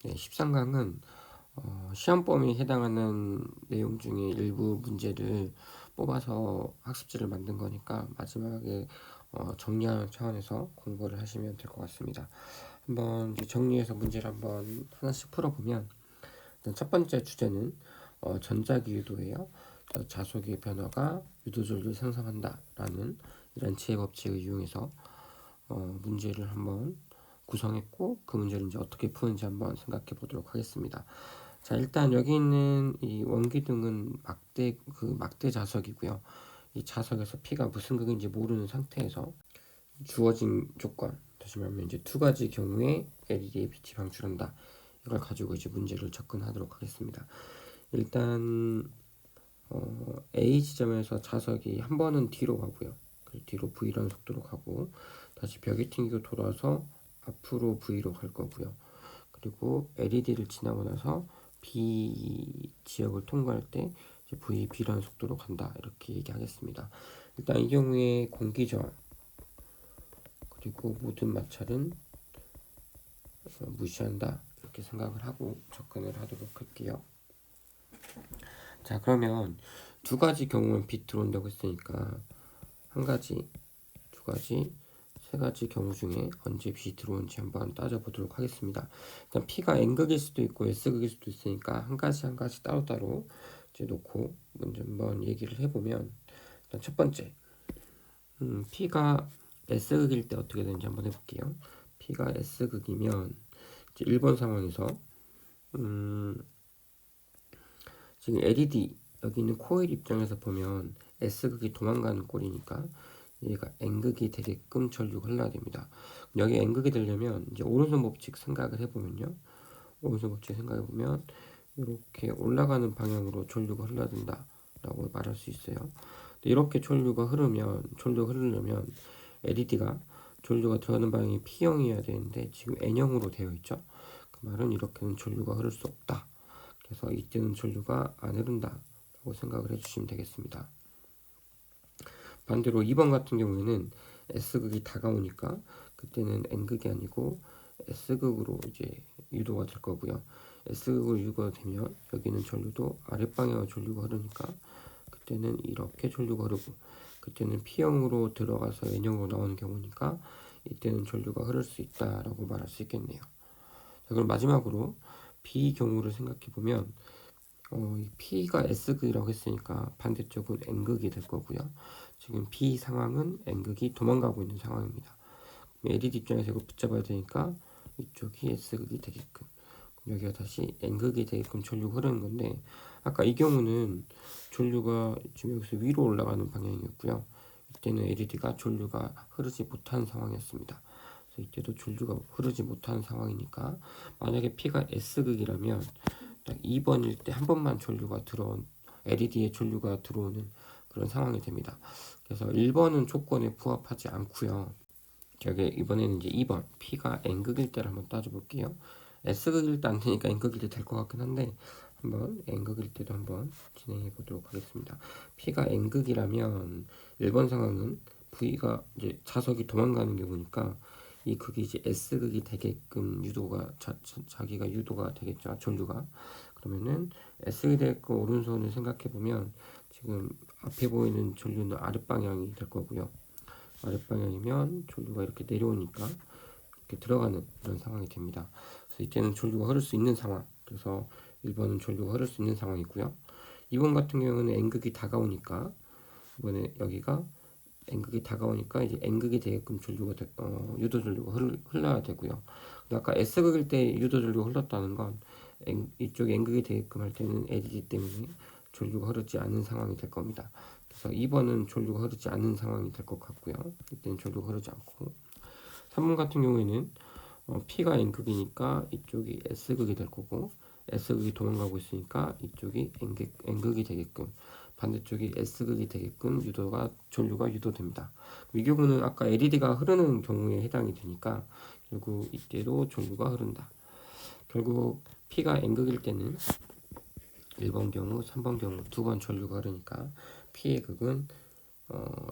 네, 13강은 시험 범위에 해당하는 내용 중에 일부 문제를 뽑아서 학습지를 만든 거니까 마지막에 정리하는 차원에서 공부를 하시면 될 것 같습니다. 한번 이제 정리해서 문제를 한번 하나씩 풀어보면, 일단 첫 번째 주제는 전자기 유도예요. 자속의 변화가 유도절을 생성한다라는 이런 지혜 법칙을 이용해서 문제를 한번 구성했고, 그 문제를 이제 어떻게 푸는지 한번 생각해 보도록 하겠습니다. 자, 일단 여기 있는 이 원기둥은 막대 자석이고요. 이 자석에서 P가 무슨 극인지 모르는 상태에서 주어진 조건, 다시 말하면 이제 두 가지 경우에 LED의 빛이 방출한다. 이걸 가지고 이제 문제를 접근하도록 하겠습니다. 일단 A 지점에서 자석이 한 번은 뒤로 가고요. 뒤로 V라는 속도로 가고, 다시 벽에 튕기고 돌아서 앞으로 V로 갈 거고요. 그리고 LED를 지나고 나서 B 지역을 통과할 때 이제 V, B라는 속도로 간다. 이렇게 얘기하겠습니다. 일단 이 경우에 공기 저항 그리고 모든 마찰은 무시한다. 이렇게 생각을 하고 접근을 하도록 할게요. 자, 그러면 두 가지 경우만 빛 들어온다고 했으니까 한 가지, 두 가지, 세 가지 경우 중에 언제 빛이 들어오는지 한번 따져보도록 하겠습니다. 일단 P가 N극일 수도 있고 S극일 수도 있으니까 한 가지 한 가지 따로따로 이제 놓고 먼저 한번 얘기를 해보면, 일단 첫 번째, P가 S극일 때 어떻게 되는지 한번 해볼게요. P가 S극이면 이제 1번 상황에서 지금 LED 여기 있는 코일 입장에서 보면 S극이 도망가는 꼴이니까 얘가 N극이 되게끔 전류가 흘러야 됩니다. 여기 N극이 되려면 이제 오른손 법칙 생각을 해보면요. 오른손 법칙 생각해보면 이렇게 올라가는 방향으로 전류가 흘러야 된다라고 말할 수 있어요. 이렇게 전류가 흐르려면 LED가 전류가 들어가는 방향이 P형이어야 되는데 지금 N형으로 되어 있죠. 그 말은 이렇게는 전류가 흐를 수 없다. 그래서 이때는 전류가 안 흐른다라고 생각을 해주시면 되겠습니다. 반대로 2번 같은 경우에는 S극이 다가오니까 그때는 N극이 아니고 S극으로 이제 유도가 될 거고요. S극으로 유도가 되면 여기는 전류도 아랫방향으로 전류가 흐르니까 그때는 이렇게 전류가 흐르고, 그때는 P형으로 들어가서 N형으로 나오는 경우니까 이때는 전류가 흐를 수 있다라고 말할 수 있겠네요. 자, 그럼 마지막으로 B 경우를 생각해 보면 P가 S극이라고 했으니까 반대쪽은 N극이 될 거고요. 지금 B 상황은 N극이 도망가고 있는 상황입니다. LED 입장에서 이거 붙잡아야 되니까 이쪽이 S극이 되게끔, 여기가 다시 N극이 되게끔 전류가 흐르는 건데, 아까 이 경우는 전류가 지금 여기서 위로 올라가는 방향이었고요. 이때는 LED가 전류가 흐르지 못한 상황이었습니다. 그래서 이때도 전류가 흐르지 못한 상황이니까 만약에 P가 S극이라면 딱 2번일 때 한 번만 LED에 전류가 들어오는 그런 상황이 됩니다. 그래서 1번은 조건에 부합하지 않고요. 여기 이번에는 이제 2번 P가 N극일 때를 한번 따져볼게요. S극일 때 안 되니까 N극일 때 될 것 같긴 한데 한번 N극일 때도 한번 진행해 보도록 하겠습니다. P가 N극이라면 1번 상황은 V가 이제 자석이 도망가는 경우니까 이 극이 이제 S극이 되게끔 자기가 유도가 되겠죠. 전류가. 그러면은 S극이 되게끔 오른손을 생각해 보면 지금 앞에 보이는 전류는 아랫방향이 될 거고요. 아랫방향이면 전류가 이렇게 내려오니까 이렇게 들어가는 이런 상황이 됩니다. 그래서 이때는 전류가 흐를 수 있는 상황. 그래서 1번은 전류가 흐를 수 있는 상황이고요. 2번 같은 경우는 N극이 다가오니까 이번에 여기가 N극이 다가오니까 이제 N극이 되게끔 유도 전류가 흘러야 되고요. 근데 아까 S극일 때 유도 전류가 흘렀다는 건 이쪽 N극이 되게끔 할 때는 LED 때문에 전류가 흐르지 않은 상황이 될 겁니다. 그래서 2번은 전류가 흐르지 않는 상황이 될 것 같고요. 이때는 전류가 흐르지 않고, 3번 같은 경우에는 P가 N극이니까 이쪽이 S극이 될 거고, S극이 도망가고 있으니까 이쪽이 N극이 되게끔, 반대쪽이 S극이 되게끔 전류가 유도됩니다. 이 경우는 아까 LED가 흐르는 경우에 해당이 되니까 결국 이때도 전류가 흐른다. 결국 P가 N극일 때는 1번 경우, 3번 경우 두 번 전류가 흐르니까 P의 극은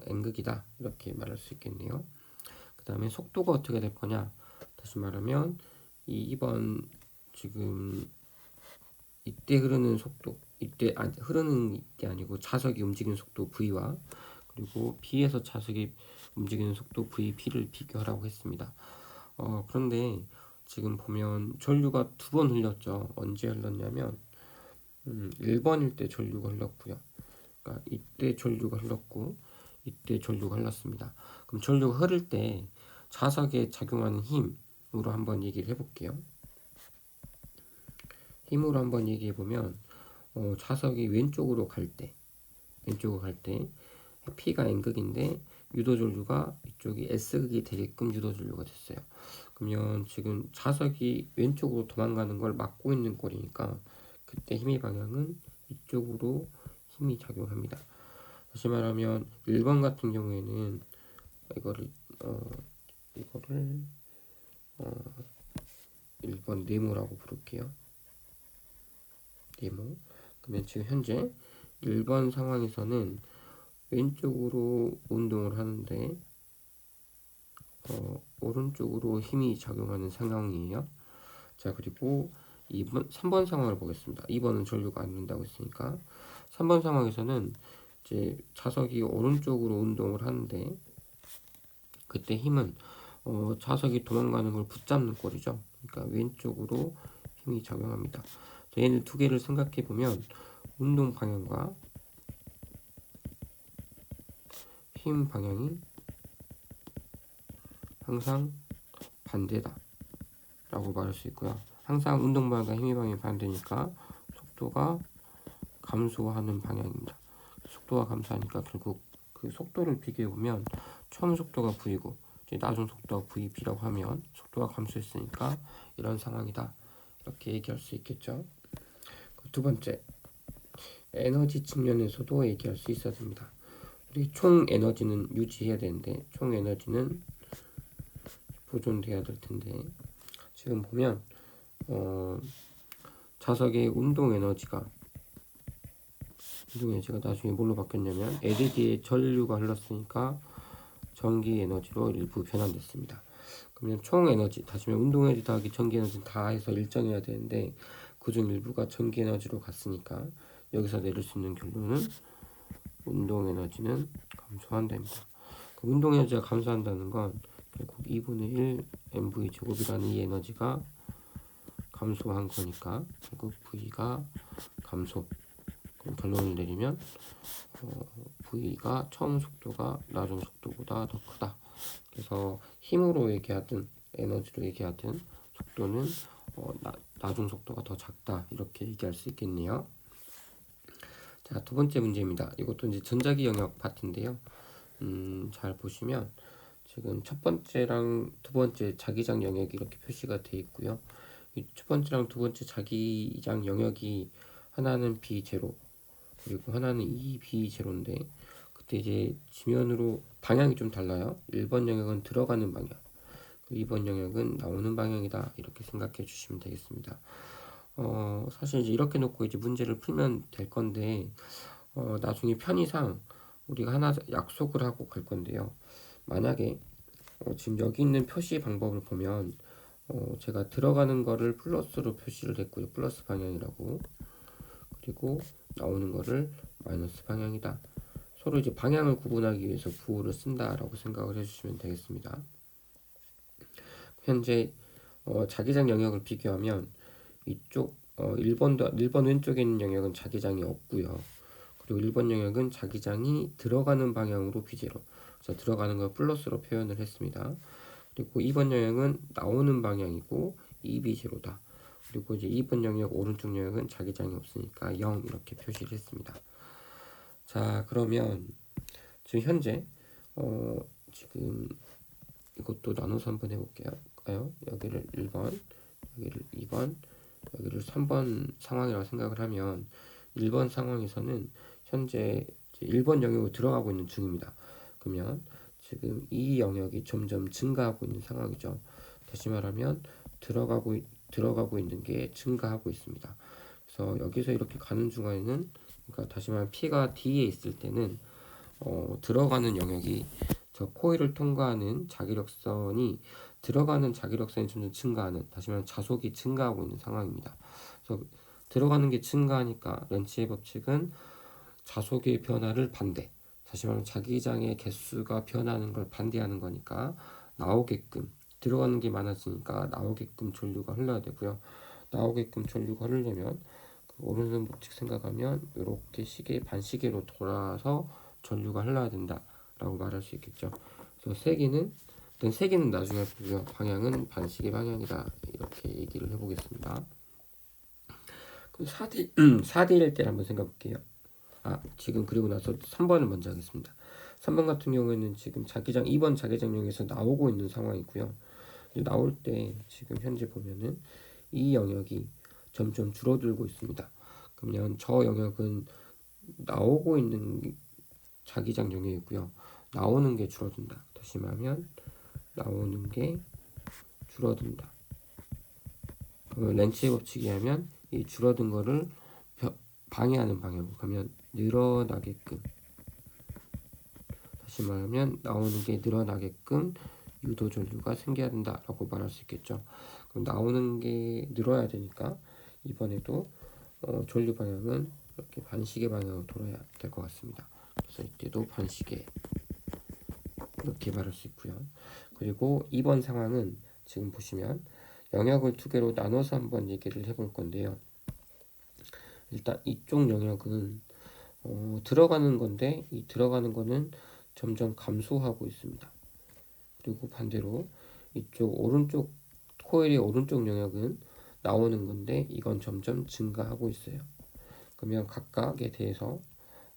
N극이다. 이렇게 말할 수 있겠네요. 그 다음에 속도가 어떻게 될 거냐. 다시 말하면 이 2번 지금 이때 흐르는 속도, 이때 흐르는 게 아니고 자석이 움직이는 속도 V와 그리고 B에서 자석이 움직이는 속도 VP를 비교하라고 했습니다. 그런데 지금 보면 전류가 두 번 흘렸죠. 언제 흘렀냐면 1번일 때 전류가 흘렀고요. 그러니까 이때 전류가 흘렀고 이때 전류가 흘렀습니다. 그럼 전류가 흐를 때 자석에 작용하는 힘으로 한번 얘기를 해볼게요. 힘으로 한번 얘기해 보면 자석이 왼쪽으로 갈 때 P가 N극인데 유도전류가 이쪽이 S극이 되게끔 유도전류가 됐어요. 그러면 지금 자석이 왼쪽으로 도망가는 걸 막고 있는 꼴이니까 그때 힘의 방향은 이쪽으로 힘이 작용합니다. 다시 말하면 1번 같은 경우에는 이거를 1번 네모라고 부를게요. 네모. 그러면 지금 현재 1번 상황에서는 왼쪽으로 운동을 하는데 오른쪽으로 힘이 작용하는 상황이에요. 자, 그리고 3번 상황을 보겠습니다. 2번은 전류가 안 된다고 했으니까 3번 상황에서는 이제 자석이 오른쪽으로 운동을 하는데 그때 힘은 자석이 도망가는 걸 붙잡는 꼴이죠. 그러니까 왼쪽으로 힘이 작용합니다. 얘는 두 개를 생각해 보면 운동 방향과 힘 방향이 항상 반대다 라고 말할 수 있고요. 항상 운동 방향과 힘의 방향이 반대니까 속도가 감소하는 방향입니다. 속도가 감소하니까 결국 그 속도를 비교해 보면 처음 속도가 V고 이제 나중 속도가 VP라고 하면 속도가 감소했으니까 이런 상황이다. 이렇게 얘기할 수 있겠죠. 두 번째, 에너지 측면에서도 얘기할 수 있어야 됩니다. 우리 총 에너지는 유지해야 되는데 총 에너지는 보존돼야 될 텐데 지금 보면 자석의 운동 에너지가 나중에 뭘로 바뀌었냐면 LED에 전류가 흘렀으니까 전기 에너지로 일부 변환됐습니다. 그러면 총 에너지, 다시 말해 운동 에너지 더하기 전기 에너지는 다 해서 일정해야 되는데 그중 일부가 전기 에너지로 갔으니까 여기서 내릴 수 있는 결론은 운동 에너지는 감소한답니다. 그 운동 에너지가 감소한다는 건 결국 2분의 1 mv 제곱이라는 이 에너지가 감소한 거니까 결국 V가 감소. 그럼 결론을 내리면 V가 처음 속도가 나중 속도보다 더 크다. 그래서 힘으로 얘기하든 에너지로 얘기하든 속도는 나중 속도가 더 작다. 이렇게 얘기할 수 있겠네요. 자, 두 번째 문제입니다. 이것도 이제 전자기 영역 파트인데요. 잘 보시면 지금 첫 번째랑 두 번째 자기장 영역이 이렇게 표시가 되어 있고요. 이 첫 번째랑 두 번째 자기장 영역이 하나는 B0 그리고 하나는 2B0인데 그때 이제 지면으로 방향이 좀 달라요. 1번 영역은 들어가는 방향, 2번 영역은 나오는 방향이다. 이렇게 생각해 주시면 되겠습니다. 사실 이제 이렇게 놓고 이제 문제를 풀면 될 건데 나중에 편의상 우리가 하나 약속을 하고 갈 건데요. 만약에 지금 여기 있는 표시 방법을 보면 제가 들어가는 거를 플러스로 표시를 했고요. 플러스 방향이라고. 그리고 나오는 거를 마이너스 방향이다. 서로 이제 방향을 구분하기 위해서 부호를 쓴다라고 생각을 해주시면 되겠습니다. 현재 자기장 영역을 비교하면 이쪽 1번 왼쪽에 있는 영역은 자기장이 없고요. 그리고 1번 영역은 자기장이 들어가는 방향으로 B0. 그래서 들어가는 걸 플러스로 표현을 했습니다. 그리고 2번 영역은 나오는 방향이고 2B0다. 그리고 이제 2번 영역 오른쪽 영역은 자기장이 없으니까 0 이렇게 표시를 했습니다. 자, 그러면 지금 현재 지금 이것도 나눠서 한번 해볼게요. 여기를 1번, 여기를 2번, 여기를 3번 상황이라고 생각을 하면 1번 상황에서는 현재 1번 영역으로 들어가고 있는 중입니다. 그러면 지금 이 영역이 점점 증가하고 있는 상황이죠. 다시 말하면 들어가고 있는 게 증가하고 있습니다. 그래서 여기서 이렇게 가는 중간에는 그러니까 다시 말하면 P가 D에 있을 때는 들어가는 영역이 저 코일을 통과하는 자기력선이 들어가는 자기력선이 점점 증가하는, 다시 말하면 자속이 증가하고 있는 상황입니다. 그래서 들어가는 게 증가하니까 렌치의 법칙은 자속의 변화를 반대, 다시 말하면 자기장의 개수가 변하는 걸 반대하는 거니까 나오게끔, 들어가는 게 많아지니까 나오게끔 전류가 흘러야 되고요. 나오게끔 전류가 흐르려면 그 오른손 법칙 생각하면 이렇게 시계 반시계로 돌아서 전류가 흘러야 된다라고 말할 수 있겠죠. 그래서 세기는 나중에 보고요. 방향은 반시계 방향이다, 이렇게 얘기를 해보겠습니다. 그럼 4D일 때를 한번 생각해 볼게요. 지금 그리고 나서 3번을 먼저 하겠습니다. 3번 같은 경우에는 지금 2번 자기장용에서 나오고 있는 상황이고요. 나올 때 지금 현재 보면은 이 영역이 점점 줄어들고 있습니다. 그러면 저 영역은 나오고 있는 자기장 영역이고요. 나오는 게 줄어든다. 다시 말하면 나오는 게 줄어든다. 그러면 렌치의 법칙이 하면 이 줄어든 거를 방해하는 방향으로 가면 늘어나게끔, 다시 말하면 나오는 게 늘어나게끔 유도 전류가 생겨야 된다라고 말할 수 있겠죠. 그럼 나오는 게 늘어야 되니까 이번에도 전류 방향은 이렇게 반시계 방향으로 돌아야 될 것 같습니다. 그래서 이때도 반시계, 이렇게 말할 수 있고요. 그리고 이번 상황은 지금 보시면 영역을 두 개로 나눠서 한번 얘기를 해볼 건데요. 일단 이쪽 영역은 들어가는 건데, 이 들어가는 거는 점점 감소하고 있습니다. 그리고 반대로 이쪽 오른쪽 코일의 오른쪽 영역은 나오는 건데, 이건 점점 증가하고 있어요. 그러면 각각에 대해서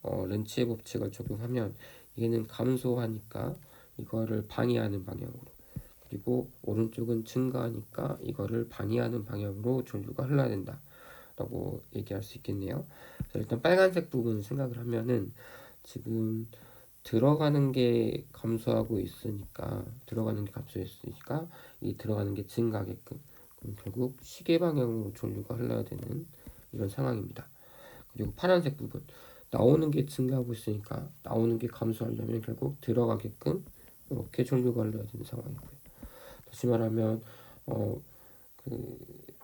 렌치의 법칙을 적용하면 얘는 감소하니까 이거를 방해하는 방향으로, 그리고 오른쪽은 증가하니까 이거를 방해하는 방향으로 전류가 흘러야 된다 라고 얘기할 수 있겠네요. 일단 빨간색 부분 생각을 하면은 지금 들어가는 게 감소하고 있으니까, 이 들어가는 게 증가하게끔, 그럼 결국 시계 방향으로 전류가 흘러야 되는 이런 상황입니다. 그리고 파란색 부분, 나오는 게 증가하고 있으니까 나오는 게 감소하려면 결국 들어가게끔 이렇게 전류가 흘러야 되는 상황이고요. 다시 말하면 그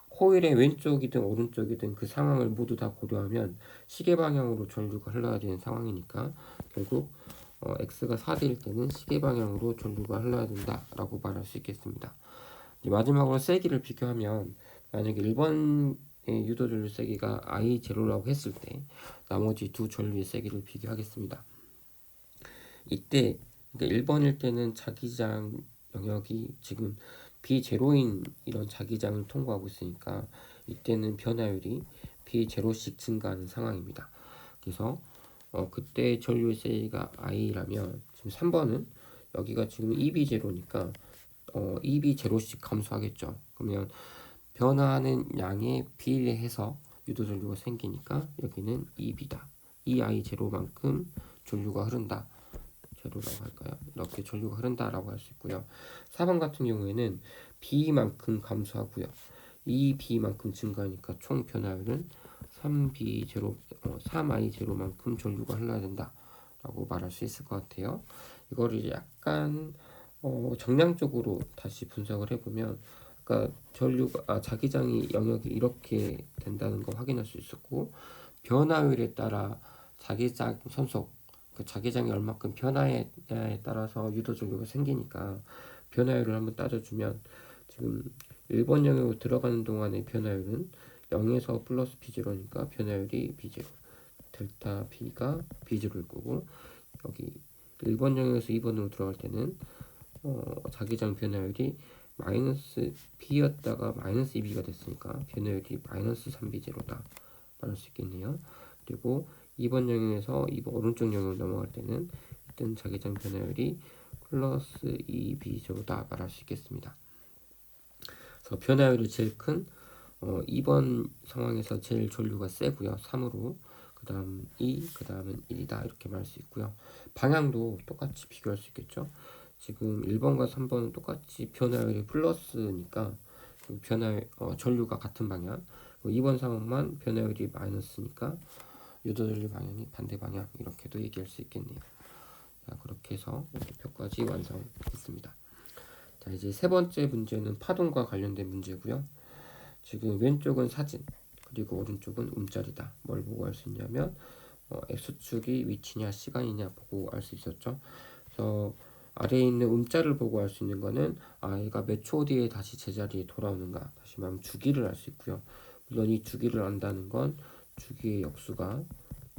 코일의 왼쪽이든 오른쪽이든 그 상황을 모두 다 고려하면 시계 방향으로 전류가 흘러야 되는 상황이니까 결국 X가 4D일 때는 시계 방향으로 전류가 흘러야 된다라고 말할 수 있겠습니다. 마지막으로 세기를 비교하면 만약에 1번의 유도 전류 세기가 I0라고 했을 때 나머지 두 전류의 세기를 비교하겠습니다. 이때 그러니까 1번일 때는 자기장 영역이 지금 B0인 이런 자기장을 통과하고 있으니까 이때는 변화율이 B0씩 증가하는 상황입니다. 그래서 그때 전류의 세기가 I라면 지금 3번은 여기가 지금 EB0니까 EB0씩 감소하겠죠. 그러면 변화하는 양에 비례해서 유도 전류가 생기니까 여기는 EB다. EI0만큼 전류가 흐른다. 제로라고 할까요? 이렇게 전류가 흐른다라고 할 수 있고요. 4번 같은 경우에는 B만큼 감소하고요. 2B만큼 증가하니까 총 변화율은 3I0만큼 전류가 흘러야 된다라고 말할 수 있을 것 같아요. 이거를 약간 정량적으로 다시 분석을 해보면, 그러니까 자기장이 영역이 이렇게 된다는 거 확인할 수 있었고, 변화율에 따라 자기장 선속, 그 자기장이 얼마큼 변화에 따라서 유도 전류가 생기니까 변화율을 한번 따져주면 지금 1번 영역으로 들어가는 동안의 변화율은 0에서 플러스 B0니까 변화율이 B0, 델타 B가 B0일 거고, 여기 1번 영역에서 2번으로 들어갈 때는 자기장 변화율이 마이너스 B였다가 마이너스 2B가 됐으니까 변화율이 마이너스 3B0다 말할 수 있겠네요. 그리고 2번 영역에서 2번 오른쪽 영역으로 넘어갈 때는 이때는 자기장 변화율이 플러스 2B0다 말할 수 있겠습니다. 그래서 변화율이 제일 큰 2번 상황에서 제일 전류가 세고요. 3으로, 그 다음 2, 그 다음은 1이다 이렇게 말할 수 있고요. 방향도 똑같이 비교할 수 있겠죠. 지금 1번과 3번은 똑같이 변화율이 플러스니까 그 전류가 같은 방향, 2번 상황만 변화율이 마이너스니까 유도 전류 방향이 반대 방향, 이렇게도 얘기할 수 있겠네요. 자, 그렇게 해서 목표까지 완성했습니다. 자, 이제 세 번째 문제는 파동과 관련된 문제고요. 지금 왼쪽은 사진, 그리고 오른쪽은 움짤이다. 뭘 보고 알 수 있냐면 X축이 위치냐 시간이냐 보고 알 수 있었죠. 그래서 아래에 있는 움짤을 보고 알 수 있는 거는 얘가 몇 초 뒤에 다시 제자리에 돌아오는가, 다시 말하면 주기를 알 수 있고요. 물론 이 주기를 안다는 건 주기의 역수가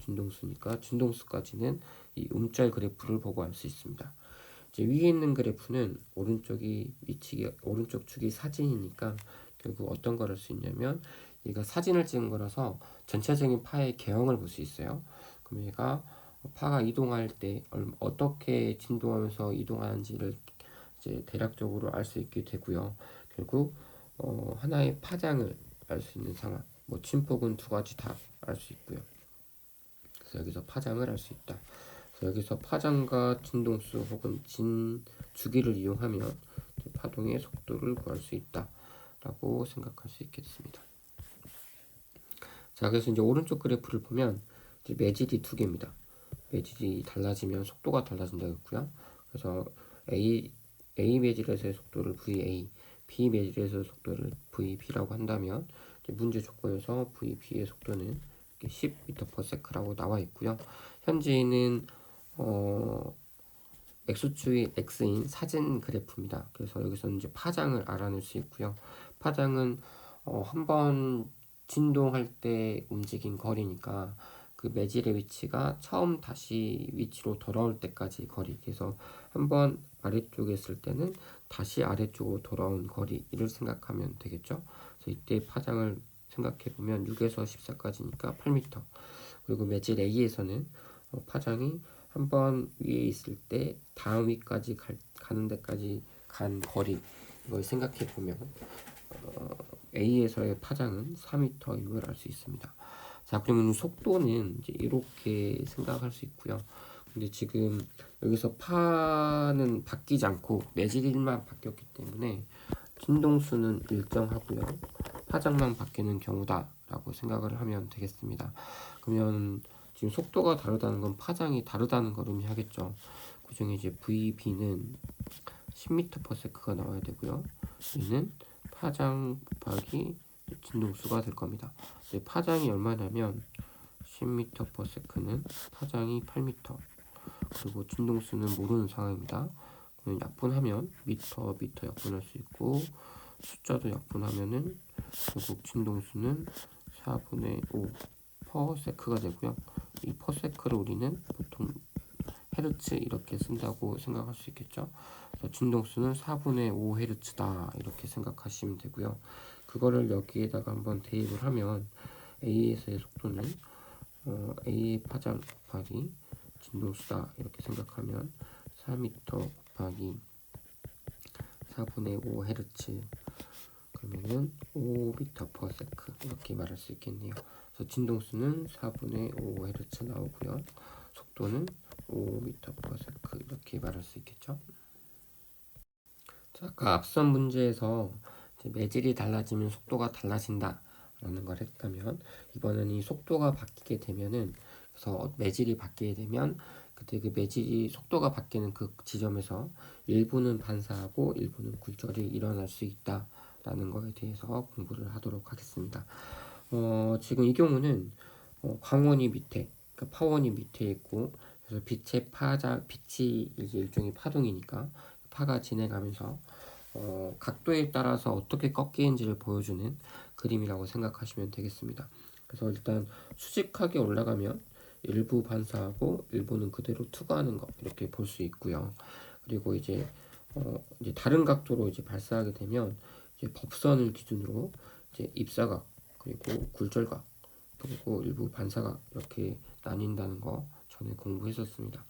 진동수니까 진동수까지는 이 움짤 그래프를 보고 알 수 있습니다. 이제 위에 있는 그래프는 오른쪽 축이 사진이니까 결국 어떤 걸 할 수 있냐면, 얘가 사진을 찍은 거라서 전체적인 파의 개형을 볼 수 있어요. 그럼 얘가 파가 이동할 때 어떻게 진동하면서 이동하는지를 이제 대략적으로 알 수 있게 되고요. 결국 하나의 파장을 알 수 있는 상황, 뭐 침폭은 두 가지 다 알 수 있고요. 그래서 여기서 파장을 알 수 있다. 그래서 여기서 파장과 진동수 혹은 주기를 이용하면 파동의 속도를 구할 수 있다라고 생각할 수 있겠습니다. 자, 그래서 이제 오른쪽 그래프를 보면 이제 매질이 두 개입니다. 매질이 달라지면 속도가 달라진다고 했고요. 그래서 A 매질에서의 속도를 VA, B 매질에서의 속도를 VB라고 한다면 문제 조건에서 VB의 속도는 10m/s라고 나와 있고요. 현재는 X축이 X인 사진 그래프입니다. 그래서 여기서는 이제 파장을 알아낼 수 있고요. 파장은 한번 진동할 때 움직인 거리니까 그 매질의 위치가 처음 다시 위치로 돌아올 때까지 거리, 그래서 한번 아래쪽에 있을 때는 다시 아래쪽으로 돌아온 거리를 생각하면 되겠죠. 그래서 이때 파장을 생각해 보면 6에서 14까지니까 8m. 그리고 매질 A에서는 파장이 한번 위에 있을 때 다음 위까지 가는 데까지 간 거리, 이걸 생각해 보면 A에서의 파장은 4m인 걸 알 수 있습니다. 자, 그러면 속도는 이제 이렇게 생각할 수 있고요. 근데 지금 여기서 파는 바뀌지 않고 매질만 바뀌었기 때문에 진동수는 일정하고요. 파장만 바뀌는 경우다라고 생각을 하면 되겠습니다. 그러면 지금 속도가 다르다는 건 파장이 다르다는 걸 의미하겠죠. 그 중에 이제 VB는 10m/s가 나와야 되고요. 얘는 파장 곱하기 진동수가 될 겁니다. 파장이 얼마냐면 10m/s는 파장이 8m, 그리고 진동수는 모르는 상황입니다. 그러면 약분하면 미터 약분할 수 있고, 숫자도 약분하면은 결국 진동수는 4분의 5 퍼세크가 되고요. 이 퍼세크를 우리는 보통 헤르츠 이렇게 쓴다고 생각할 수 있겠죠. 그래서 진동수는 4분의 5 헤르츠다 이렇게 생각하시면 되고요. 그거를 여기에다가 한번 대입을 하면 A에서의 속도는 A의 파장 곱하기 진동수다 이렇게 생각하면 4m 곱하기 4분의 5 헤르츠, 그러면은 5m/s 이렇게 말할 수 있겠네요. 그래서 진동수는 4분의 5 헤르츠 나오고요. 속도는 5m/s 이렇게 말할 수 있겠죠. 자, 아까 앞선 문제에서 이제 매질이 달라지면 속도가 달라진다 라는 걸 했다면, 이번에는 이 속도가 바뀌게 되면은, 그래서 매질이 바뀌게 되면 그때 그 매질이 속도가 바뀌는 그 지점에서 일부는 반사하고 일부는 굴절이 일어날 수 있다 라는 거에 대해서 공부를 하도록 하겠습니다. 지금 이 경우는 광원이 밑에, 그러니까 파원이 밑에 있고, 그래서 빛이 이제 일종의 파동이니까 파가 진행하면서 각도에 따라서 어떻게 꺾이는지를 보여주는 그림이라고 생각하시면 되겠습니다. 그래서 일단 수직하게 올라가면 일부 반사하고 일부는 그대로 투과하는 거 이렇게 볼 수 있고요. 그리고 이제 다른 각도로 이제 발사하게 되면 이제 법선을 기준으로 이제 입사각, 그리고 굴절각, 그리고 일부 반사각 이렇게 나뉜다는 거 전에 공부했었습니다.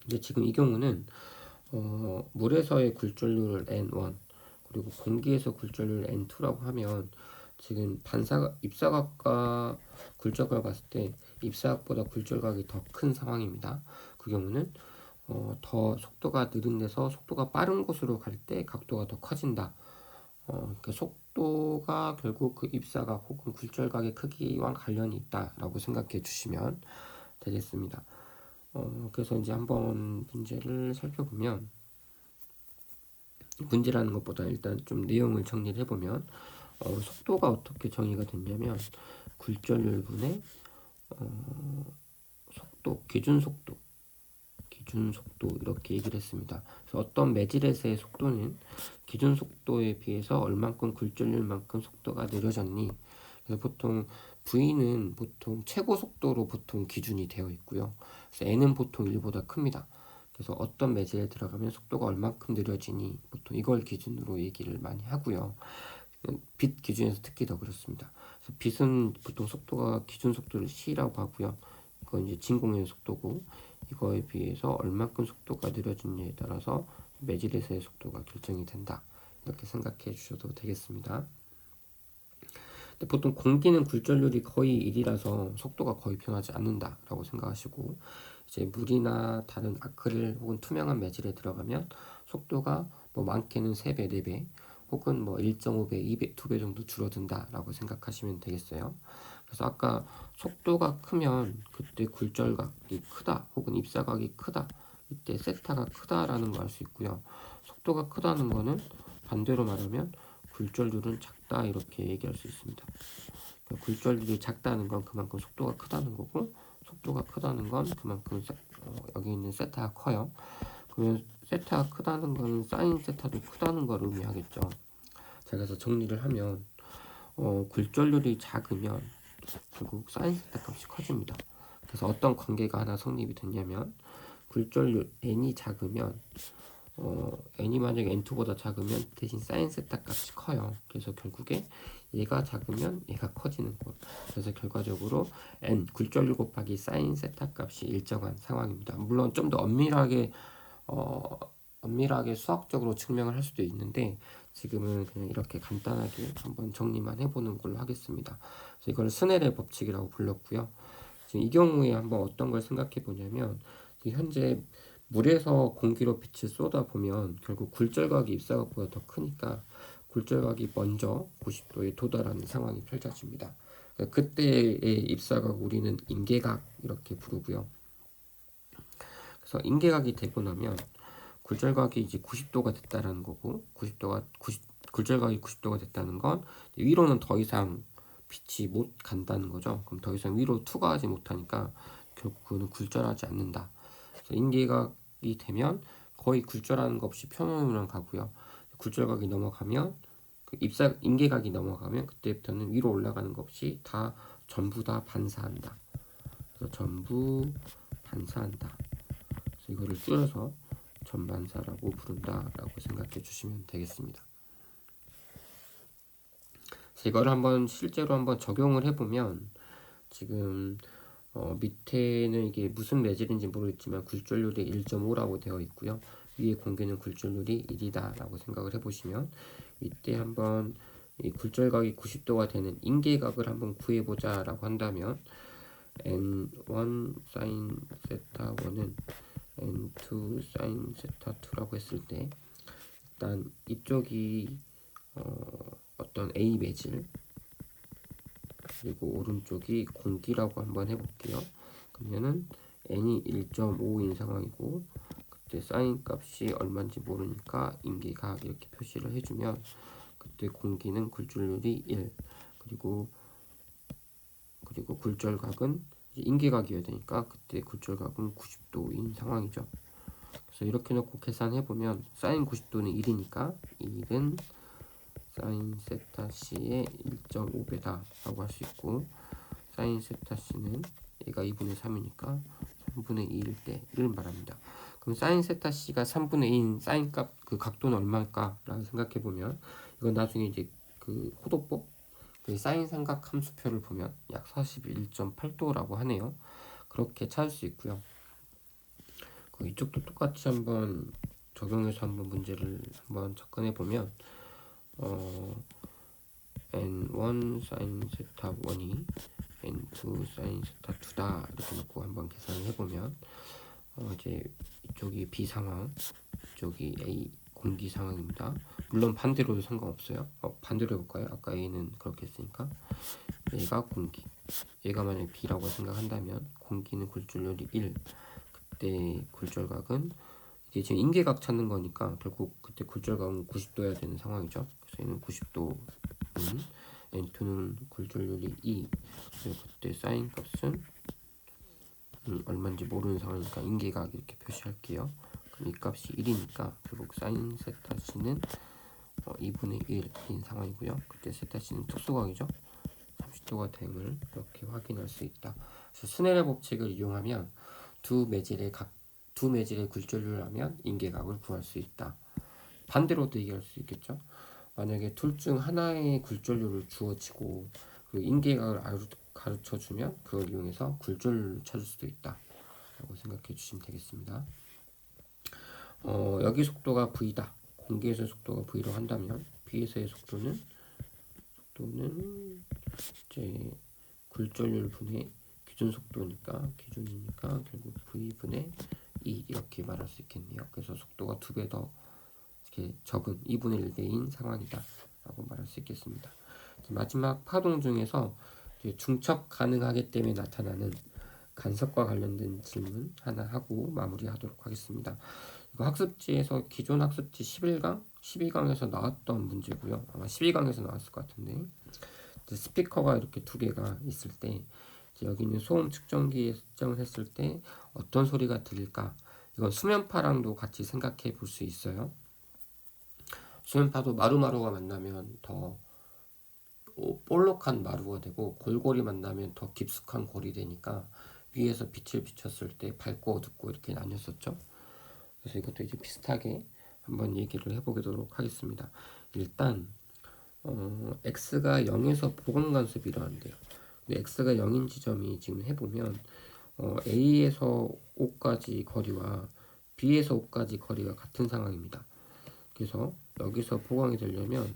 근데 지금 이 경우는 물에서의 굴절률 N1 그리고 공기에서 굴절률 N2라고 하면, 지금 입사각과 굴절각을 봤을 때 입사각보다 굴절각이 더 큰 상황입니다. 그 경우는 더 속도가 느린 데서 속도가 빠른 곳으로 갈 때 각도가 더 커진다. 그러니까 속도가 결국 그 입사각 혹은 굴절각의 크기와 관련이 있다라고 생각해 주시면 되겠습니다. 그래서 이제 한번 문제를 살펴보면, 문제라는 것보다 일단 좀 내용을 정리를 해보면 속도가 어떻게 정의가 됐냐면 굴절률분의 속도, 기준 속도 이렇게 얘기를 했습니다. 그래서 어떤 매질에서의 속도는 기준 속도에 비해서 얼만큼 굴절률만큼 속도가 느려졌니? 그래서 보통 V는 보통 최고 속도로 보통 기준이 되어 있고요. 그래서 N은 보통 1보다 큽니다. 그래서 어떤 매질에 들어가면 속도가 얼만큼 느려지니 보통 이걸 기준으로 얘기를 많이 하고요. 빛 기준에서 특히 더 그렇습니다. 그래서 빛은 보통 속도가 기준 속도를 C라고 하고요. 이건 이제 진공의 속도고 이거에 비해서 얼만큼 속도가 느려지느냐에 따라서 매질에서의 속도가 결정이 된다. 이렇게 생각해 주셔도 되겠습니다. 근데 보통 공기는 굴절률이 거의 1이라서 속도가 거의 변하지 않는다라고 생각하시고 이제 물이나 다른 아크릴 혹은 투명한 매질에 들어가면 속도가 뭐 많게는 3배, 4배 혹은 뭐 1.5배, 2배, 2배 정도 줄어든다라고 생각하시면 되겠어요. 그래서 아까 속도가 크면 그때 굴절각이 크다 혹은 입사각이 크다 이때 세타가 크다라는 걸 알 수 있고요. 속도가 크다는 거는 반대로 말하면 굴절률은 작다 이렇게 얘기할 수 있습니다. 굴절률이 작다는 건 그만큼 속도가 크다는 거고 속도가 크다는 건 그만큼 여기 있는 세타가 커요. 그러면 세타가 크다는 건 사인 세타도 크다는 걸 의미하겠죠. 자, 그래서 정리를 하면 굴절률이 작으면 결국 사인 세타 값이 커집니다. 그래서 어떤 관계가 하나 성립이 됐냐면 굴절률 n이 작으면 n이 만약에 n2보다 작으면 대신 사인 세타 값이 커요. 그래서 결국에 얘가 작으면 얘가 커지는 거. 그래서 결과적으로 n 굴절률 곱하기 사인 세타 값이 일정한 상황입니다. 물론 좀 더 엄밀하게 수학적으로 증명을 할 수도 있는데 지금은 그냥 이렇게 간단하게 한번 정리만 해보는 걸로 하겠습니다. 그래서 이걸 스넬의 법칙이라고 불렀고요. 지금 이 경우에 한번 어떤 걸 생각해 보냐면 현재 물에서 공기로 빛을 쏟아 보면 결국 굴절각이 입사각보다 더 크니까 굴절각이 먼저 90도에 도달하는 상황이 펼쳐집니다. 그때의 입사각 우리는 임계각 이렇게 부르고요. 그래서 임계각이 되고 나면 굴절각이 이제 90도가 됐다라는 거고 굴절각이 90도가 됐다는 건 위로는 더 이상 빛이 못 간다는 거죠. 그럼 더 이상 위로 투과하지 못하니까 결국 그는 굴절하지 않는다. 그래서 임계각이 되면 거의 굴절하는 것 없이 평면으로 가고요. 굴절각이 넘어가면 임계각이 넘어가면 그때부터는 위로 올라가는 것 없이 다 전부 다 반사한다. 그래서 전부 반사한다. 그래서 이거를 줄여서 전반사라고 부른다라고 생각해 주시면 되겠습니다. 이걸 실제로 한번 적용을 해보면 지금 밑에는 이게 무슨 매질인지 모르겠지만 굴절률이 1.5라고 되어 있고요. 위에 공기는 굴절률이 1이다 라고 생각을 해보시면 이때 한번 이 굴절각이 90도가 되는 임계각을 한번 구해보자 라고 한다면 n1 sin 세타 1은 n2 sin 세타 2라고 했을 때 일단 이쪽이 어떤 A 매질 그리고 오른쪽이 공기라고 한번 해볼게요. 그러면은 n이 1.5인 상황이고 그때 사인 값이 얼마인지 모르니까 임계각 이렇게 표시를 해주면 그때 공기는 굴절률이 1 그리고 굴절각은 임계각이어야 되니까 그때 굴절각은 90도인 상황이죠. 그래서 이렇게 놓고 계산해보면 사인 90도는 1이니까 1은 사인 세타 c의 1.5배다 라고 할 수 있고 사인 세타 c는 얘가 2분의 3이니까 3분의 2일 때를 말합니다. 그럼 사인 세타 c가 3분의 2인 사인 값 그 각도는 얼마일까 라고 생각해 보면 이건 나중에 이제 그 호도법 그 사인 삼각 함수표를 보면 약 41.8도라고 하네요. 그렇게 찾을 수 있고요. 이쪽도 똑같이 한번 적용해서 한번 문제를 한번 접근해 보면 n1 sin 세타 1이 n2 sin 세타 2다 이렇게 놓고 한번 계산을 해보면 이제 이쪽이 B 상황, 이쪽이 A 공기 상황입니다. 물론 반대로도 상관없어요. 반대로 해볼까요? 아까 A는 그렇게 했으니까 얘가 공기, 얘가 만약 B라고 생각한다면 공기는 굴절률이 1, 그때 굴절각은 이게 지금 인계각 찾는 거니까 결국 그때 굴절각은 90도여야 되는 상황이죠. 그래서 얘는 90도인 N2는 굴절률이 2. 그리고 그때 사인 값은 얼마인지 모르는 상황이니까 인계각 이렇게 표시할게요. 그럼 이 값이 1이니까 결국 사인 세타 C는 2분의 1인 상황이고요. 그때 세타 C는 특수각이죠. 30도가 됨을 이렇게 확인할 수 있다. 그래서 스넬의 법칙을 이용하면 두 매질의 굴절률을 하면 인계각을 구할 수 있다. 반대로도 얘기할 수 있겠죠. 만약에 둘 중 하나의 굴절률을 주어지고 그리고 인계각을 가르쳐주면 그걸 이용해서 굴절률을 찾을 수도 있다 라고 생각해 주시면 되겠습니다. 여기 속도가 V다. 공기에서의 속도가 V로 한다면 B에서의 속도는 이제 굴절률 분의 기준 속도니까 기준이니까 결국 V분의 2 이렇게 말할 수 있겠네요. 그래서 속도가 2배 더 이렇게 적은 2분의 1배인 상황이다 라고 말할 수 있겠습니다. 마지막 파동 중에서 중첩 가능하기 때문에 나타나는 간섭과 관련된 질문 하나 하고 마무리하도록 하겠습니다. 이거 학습지에서 기존 학습지 11강, 12강에서 나왔던 문제고요. 아마 12강에서 나왔을 것 같은데 스피커가 이렇게 두 개가 있을 때 여기 있는 소음 측정기에 측정을 했을 때 어떤 소리가 들릴까? 이건 수면파랑도 같이 생각해 볼 수 있어요. 수면파도 마루마루가 만나면 더 볼록한 마루가 되고 골골이 만나면 더 깊숙한 골이 되니까 위에서 빛을 비췄을 때 밝고 어둡고 이렇게 나뉘었었죠. 그래서 이것도 이제 비슷하게 한번 얘기를 해보도록 하겠습니다. 일단 x가 0에서 보강간섭이 일어난대요. 근데 x가 0인 지점이 지금 해보면 a에서 O까지 거리와 b에서 O까지 거리가 같은 상황입니다. 그래서 여기서 보강이 되려면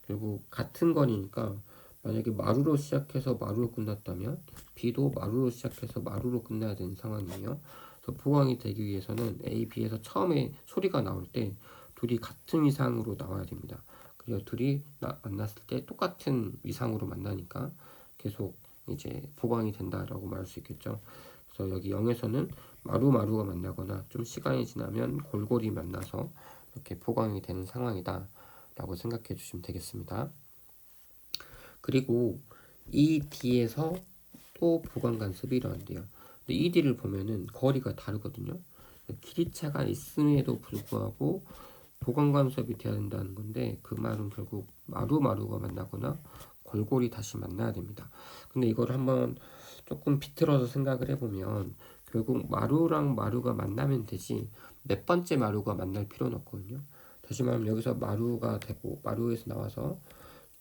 결국 같은 거리니까 만약에 마루로 시작해서 마루로 끝났다면 b도 마루로 시작해서 마루로 끝나야 되는 상황이에요. 그래서 보강이 되기 위해서는 a, b에서 처음에 소리가 나올 때 둘이 같은 위상으로 나와야 됩니다. 그리고 둘이 만났을 때 똑같은 위상으로 만나니까 계속 이제 보강이 된다라고 말할 수 있겠죠. 그래서 여기 0에서는 마루가 만나거나 좀 시간이 지나면 골골이 만나서 이렇게 보강이 되는 상황이다 라고 생각해 주시면 되겠습니다. 그리고 이 D에서 또 보강 간섭이 일어난대요. 근데 이 D를 보면은 거리가 다르거든요. 길이차가 있음에도 불구하고 보강 간섭이 돼야 된다는 건데 그 말은 결국 마루가 만나거나 골골이 다시 만나야 됩니다. 근데 이걸 한번 조금 비틀어서 생각을 해보면 결국 마루랑 마루가 만나면 되지 몇 번째 마루가 만날 필요는 없거든요. 다시 말하면 여기서 마루가 되고 마루에서 나와서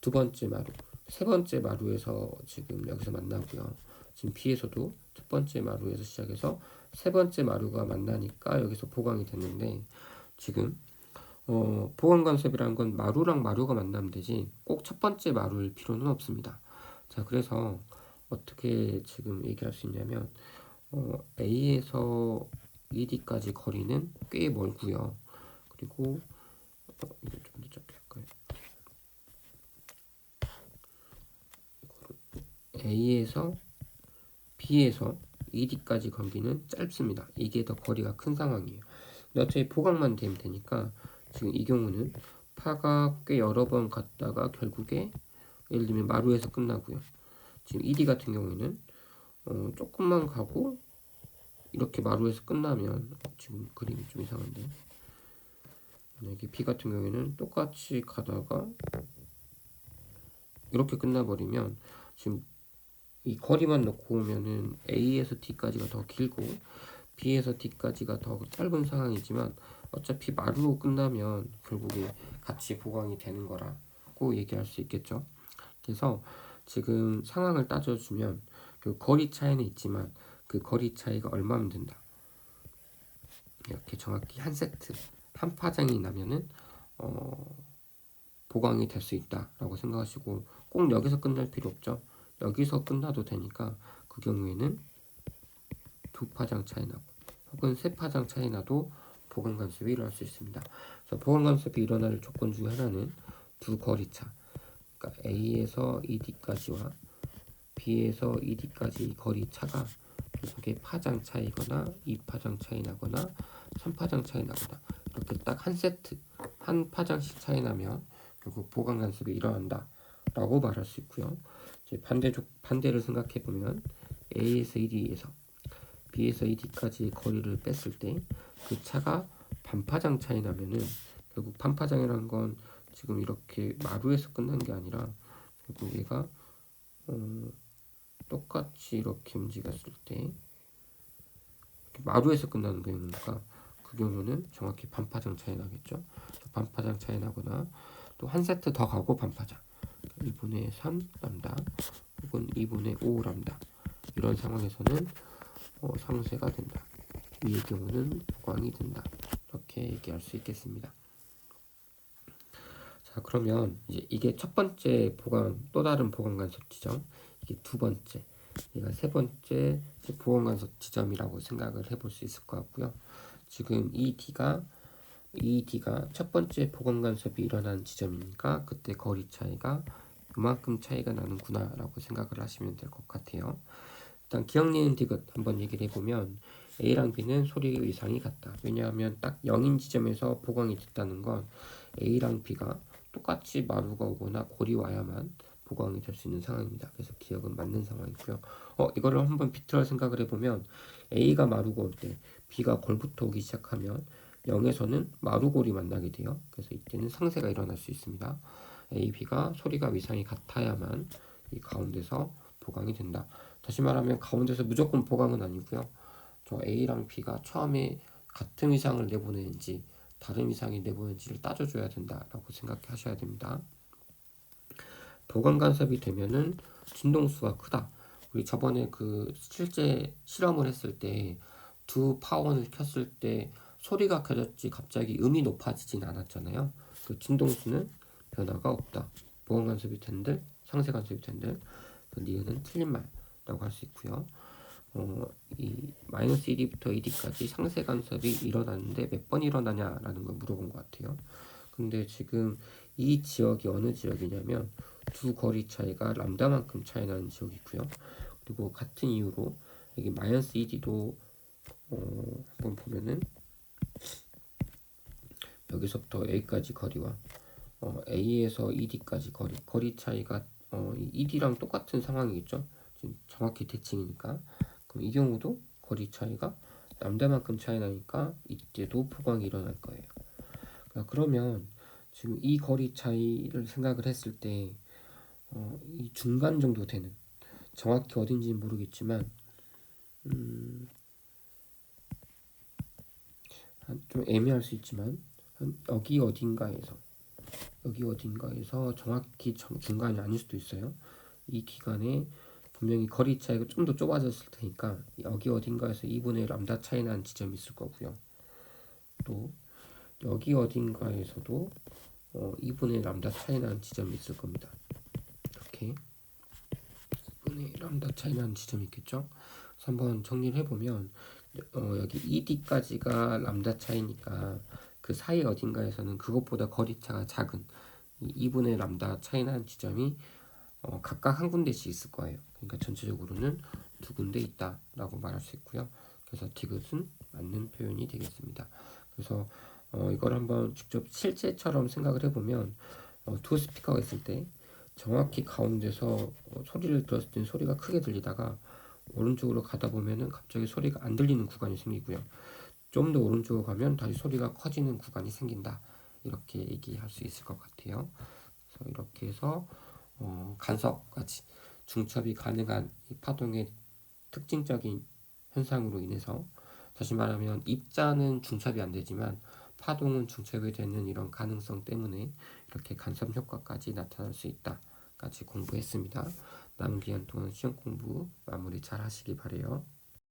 두 번째 마루, 세 번째 마루에서 지금 여기서 만나고요. 지금 B에서도 첫 번째 마루에서 시작해서 세 번째 마루가 만나니까 여기서 보강이 됐는데 지금 보강 간섭이라는 건 마루랑 마루가 만나면 되지 꼭 첫 번째 마루일 필요는 없습니다. 자, 그래서 어떻게 지금 얘기할 수 있냐면 A에서 ED까지 거리는 꽤 멀고요. 그리고 이거 좀 더 작게 할까요? A에서 B에서 ED까지 거리는 짧습니다. 이게 더 거리가 큰 상황이에요. 근데 어차피 보강만 되면 되니까 지금 이 경우는 파가 꽤 여러 번 갔다가 결국에 예를 들면 마루에서 끝나고요. 지금 ED 같은 경우에는 조금만 가고 이렇게 마루에서 끝나면 지금 그림이 좀 이상한데 만약에 B 같은 경우에는 똑같이 가다가 이렇게 끝나버리면 지금 이 거리만 놓고 오면은 A에서 D까지가 더 길고 B에서 D까지가 더 짧은 상황이지만 어차피 마루로 끝나면 결국에 같이 보강이 되는 거라고 얘기할 수 있겠죠. 그래서 지금 상황을 따져주면 그 거리 차이는 있지만 그 거리 차이가 얼마면 된다. 이렇게 정확히 한 세트, 한 파장이 나면은 보강이 될 수 있다라고 생각하시고 꼭 여기서 끝날 필요 없죠. 여기서 끝나도 되니까 그 경우에는 두 파장 차이 나고 혹은 세 파장 차이 나도 보강 간섭이 일어날 수 있습니다. 그래서 보강 간섭이 일어날 조건 중에 하나는 두 거리차, 그러니까 A에서 ED까지와 B에서 ED까지 거리 차가 그게 파장 차이거나 2파장 차이 나거나 3파장 차이 나거나 이렇게 딱 한 세트 한 파장씩 차이 나면 결국 보강 간섭이 일어난다 라고 말할 수 있고요. 이제 반대를 생각해 보면 A에서 1D에서 B에서 2D까지의 거리를 뺐을 때 그 차가 반파장 차이 나면은 결국 반파장이라는 건 지금 이렇게 마루에서 끝난 게 아니라 결국 얘가 똑같이 이렇게 움직였을 때 마루에서 끝나는 경우니까 그 경우는 정확히 반파장 차이 나겠죠. 반파장 차이 나거나 또 한 세트 더 가고 반파장 2분의 3 람다 혹은 2분의 5 람다 이런 상황에서는 상쇄가 된다. 위의 경우는 보강이 된다. 이렇게 얘기할 수 있겠습니다. 자, 그러면 이제 이게 첫 번째 보강, 또 다른 보강 간섭 지점, 이게 두 번째, 얘가 세 번째 보강 간섭 지점이라고 생각을 해볼 수 있을 것 같고요. 지금 이 D가 첫 번째 보강 간섭이 일어난 지점이니까 그때 거리 차이가 이만큼 차이가 나는구나 라고 생각을 하시면 될 것 같아요. 일단 기억 니은 디귿 한번 얘기를 해보면 A랑 B는 소리 의상이 같다. 왜냐하면 딱 0인 지점에서 보강이 됐다는 건 A랑 B가 똑같이 마루가 오거나 골이 와야만 보강이 될 수 있는 상황입니다. 그래서 기억은 맞는 상황이고요. 이거를 한번 비틀어 생각을 해보면 A가 마루가 올 때 B가 골부터 오기 시작하면 0에서는 마루골이 만나게 돼요. 그래서 이때는 상쇄가 일어날 수 있습니다. A, B가 소리가 위상이 같아야만 이 가운데서 보강이 된다. 다시 말하면 가운데서 무조건 보강은 아니고요. 저 A랑 B가 처음에 같은 위상을 내보내는지 다른 위상이 내보내는지를 따져줘야 된다라고 생각하셔야 됩니다. 보강 간섭이 되면은 진동수가 크다. 우리 저번에 그 실제 실험을 했을 때 두 파원을 켰을 때 소리가 켜졌지 갑자기 음이 높아지진 않았잖아요. 그 진동수는 변화가 없다. 보강 간섭이 된들, 상쇄 간섭이 된들. 그 니은은 틀린 말이라고 할 수 있고요. 이 마이너스 1D부터 2D까지 상쇄 간섭이 일어나는데 몇 번 일어나냐라는 걸 물어본 것 같아요. 근데 지금 이 지역이 어느 지역이냐면 두 거리 차이가 람다만큼 차이 나는 지역이고요. 그리고 같은 이유로 여기 마이너스 2D도 한번 보면은 여기서부터 A까지 거리와 A에서 2D까지 거리 차이가 이 2D랑 똑같은 상황이겠죠. 지금 정확히 대칭이니까. 그럼 이 경우도 거리 차이가 람다만큼 차이 나니까 이때도 보강이 일어날 거예요. 그러면 지금 이 거리 차이를 생각을 했을 때 이 중간 정도 되는 정확히 어딘지는 모르겠지만 좀 애매할 수 있지만 여기 어딘가에서 정확히 중간이 아닐 수도 있어요. 이 기간에 분명히 거리 차이가 좀 더 좁아졌을 테니까 여기 어딘가에서 2분의 람다 차이 나는 지점이 있을 거고요. 또 여기 어딘가에서도 2분의 람다 차이 나는 지점이 있을 겁니다. 이렇게 2분의 람다 차이 나는 지점이 있겠죠. 그래서 한번 정리를 해보면 여기 2D까지가 람다 차이니까 그 사이 어딘가에서는 그것보다 거리차가 작은 2분의 람다 차이 나는 지점이 각각 한 군데씩 있을 거예요. 그러니까 전체적으로는 두 군데 있다라고 말할 수 있고요. 그래서 디귿은 맞는 표현이 되겠습니다. 그래서 이걸 한번 직접 실제처럼 생각을 해보면 두 스피커가 있을 때 정확히 가운데서 소리를 들었을 때 소리가 크게 들리다가 오른쪽으로 가다 보면은 갑자기 소리가 안 들리는 구간이 생기고요. 좀 더 오른쪽으로 가면 다시 소리가 커지는 구간이 생긴다. 이렇게 얘기할 수 있을 것 같아요. 그래서 이렇게 해서 간섭같이 중첩이 가능한 이 파동의 특징적인 현상으로 인해서 다시 말하면 입자는 중첩이 안 되지만 파동은 중첩이 되는 이런 가능성 때문에 이렇게 간섭 효과까지 나타날 수 있다까지 공부했습니다. 남은 기간 동안 시험 공부 마무리 잘 하시기 바래요.